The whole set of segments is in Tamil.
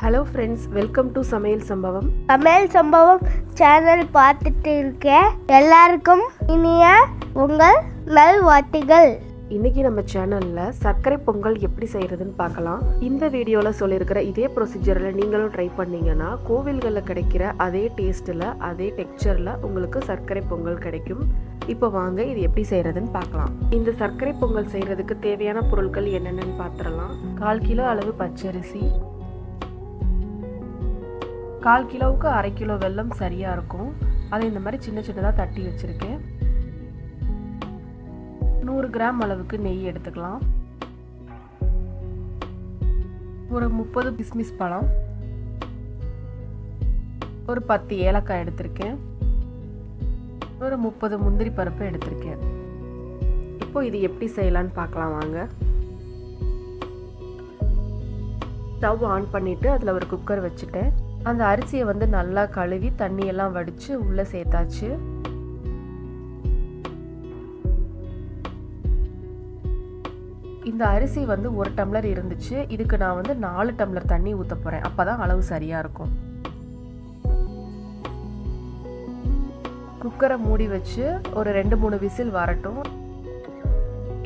ஹலோ ஃப்ரெண்ட்ஸ், வெல்கம் டு சமையல் சம்பவம். சமையல் சம்பவம் சேனல் பார்த்துட்டு இருக்க எல்லாருக்கும் இனிய உங்கள் நல்வாழ்த்துகள். இன்னைக்கு நம்ம சேனல்ல சர்க்கரை பொங்கல் எப்படி செய்யறதுன்னு பார்க்கலாம். இந்த வீடியோல சொல்லியிருக்கிற இதே ப்ரொசீஜர்ல நீங்களும் ட்ரை பண்ணீங்கன்னா கோவில்களில் கிடைக்கிற அதே டேஸ்ட்ல அதே டெக்ஸ்சர்ல உங்களுக்கு சர்க்கரை பொங்கல் கிடைக்கும். இப்போ வாங்க இது எப்படி செய்யறதுன்னு பார்க்கலாம். இந்த சர்க்கரை பொங்கல் செய்யறதுக்கு தேவையான பொருட்கள் என்னென்னு பார்த்துடலாம். 1/4 கிலோ அளவு பச்சரிசி, 1/4 கிலோவுக்கு 1/2 கிலோ வெல்லம் சரியா இருக்கும். அதை இந்த மாதிரி சின்ன சின்னதாக தட்டி வச்சிருக்கேன். 100 கிராம் அளவுக்கு நெய் எடுத்துக்கலாம். ஒரு 30 கிஸ்மிஸ் பழம், ஒரு 10 ஏலக்காய் எடுத்திருக்கேன், ஒரு 30 முந்திரி பருப்பு எடுத்திருக்கேன். இப்போ இது எப்படி செய்யலான்னு பார்க்கலாம் வாங்க. ஸ்டவ் ஆன் பண்ணிட்டு அதில் ஒரு குக்கர் வச்சுட்டேன். அந்த அரிசியை வந்து நல்லா கழுவி தண்ணியெல்லாம் வடித்து உள்ளே சேர்த்தாச்சு. இந்த அரிசி வந்து 1 டம்ளர் இருந்துச்சு. இதுக்கு நான் வந்து 4 டம்ளர் தண்ணி ஊற்ற போகிறேன். அப்போ தான் அளவு சரியாக இருக்கும். குக்கரை மூடி வச்சு ஒரு 2-3 விசில் வரட்டும்.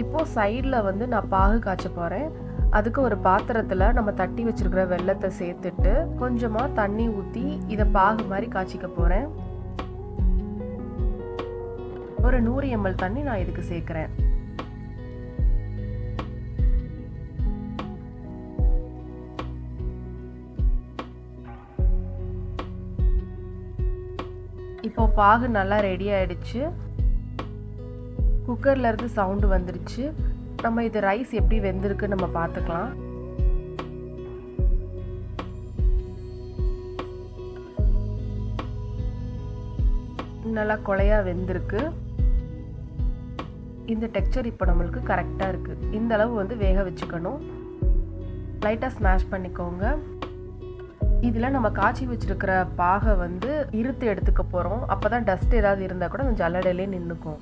இப்போது சைடில் வந்து நான் பாகு காய்ச்ச போகிறேன். அதுக்கு ஒரு பாத்திரத்தில் நம்ம தட்டி வச்சிருக்கிற வெல்லத்தை சேர்த்துட்டு கொஞ்சமாக தண்ணி ஊற்றி இதை பாகு மாதிரி காய்ச்சிக்க போகிறேன். ஒரு 100 ml தண்ணி நான் இதுக்கு சேர்க்குறேன். இப்போ பாகு நல்லா ரெடி ஆயிடுச்சு. குக்கர்ல இருந்து சவுண்டு வந்துடுச்சு. நம்ம இது ரைஸ் எப்படி வெந்திருக்கு நம்ம பார்த்துக்கலாம். நல்லா கொலையா வெந்திருக்கு. இந்த டெக்ஸ்சர் இப்போ நம்மளுக்கு கரெக்டாக இருக்கு. இந்த அளவு வந்து வேக வச்சுக்கணும். லைட்டாக ஸ்மாஷ் பண்ணிக்கோங்க. இதில் நம்ம காய்ச்சி வச்சிருக்கிற பாகை வந்து இருத்து எடுத்துக்க போகிறோம். அப்போ தான் டஸ்ட் ஏதாவது இருந்தால் கூட அந்த ஜல்லடையிலே நின்றுக்கும்.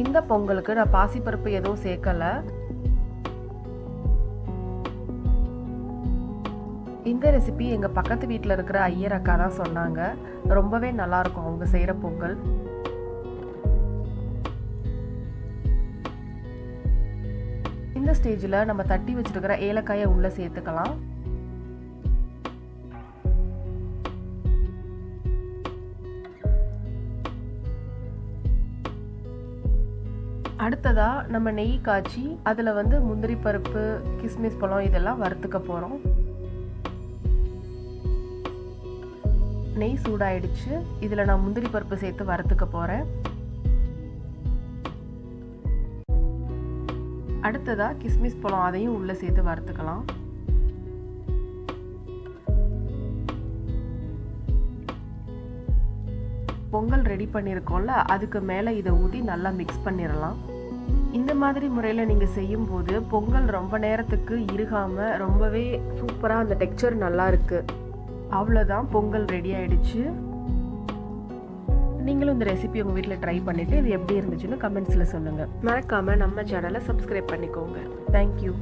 இந்த பொங்கலுக்கு நான் பாசிப்பருப்பு எதுவும் சேர்க்கலை. இந்த ரெசிபி எங்கள் பக்கத்து வீட்டில் இருக்கிற ஐயர் அக்கா தான் சொன்னாங்க. ரொம்பவே நல்லாயிருக்கும் அவங்க செய்கிற பொங்கல். இந்த ஸ்டேஜில் நம்ம தட்டி வச்சிருக்கிற ஏலக்காயை உள்ளே சேர்த்துக்கலாம். அடுத்ததா நம்ம நெய் காய்ச்சி அதில் வந்து முந்திரி பருப்பு, கிஸ்மிஸ் பழம் இதெல்லாம் வறுத்துக்க போகிறோம். நெய் சூடாயிடுச்சு. இதில் நான் முந்திரி பருப்பு சேர்த்து வறுத்துக்க போகிறேன். அடுத்ததா கிஸ்மிஸ் பழம் அதையும் உள்ளே சேர்த்து வறுத்துக்கலாம். பொங்கல் ரெடி பண்ணியிருக்கோம்ல, அதுக்கு மேலே இதை ஊற்றி நல்லா மிக்ஸ் பண்ணிடலாம். இந்த மாதிரி முறையில் நீங்கள் செய்யும்போது பொங்கல் ரொம்ப நேரத்துக்கு இறுகாமல் ரொம்பவே சூப்பராக அந்த டெக்ஸ்சர் நல்லா இருக்கு. அவ்வளோதான், பொங்கல் ரெடி ஆயிடுச்சு. நீங்களும் இந்த ரெசிபி உங்கள் வீட்டில் ட்ரை பண்ணிவிட்டு இது எப்படி இருந்துச்சுன்னு கமெண்ட்ஸில் சொல்லுங்கள். மறக்காமல் நம்ம சேனலை சப்ஸ்கிரைப் பண்ணிக்கோங்க. தேங்க்யூ.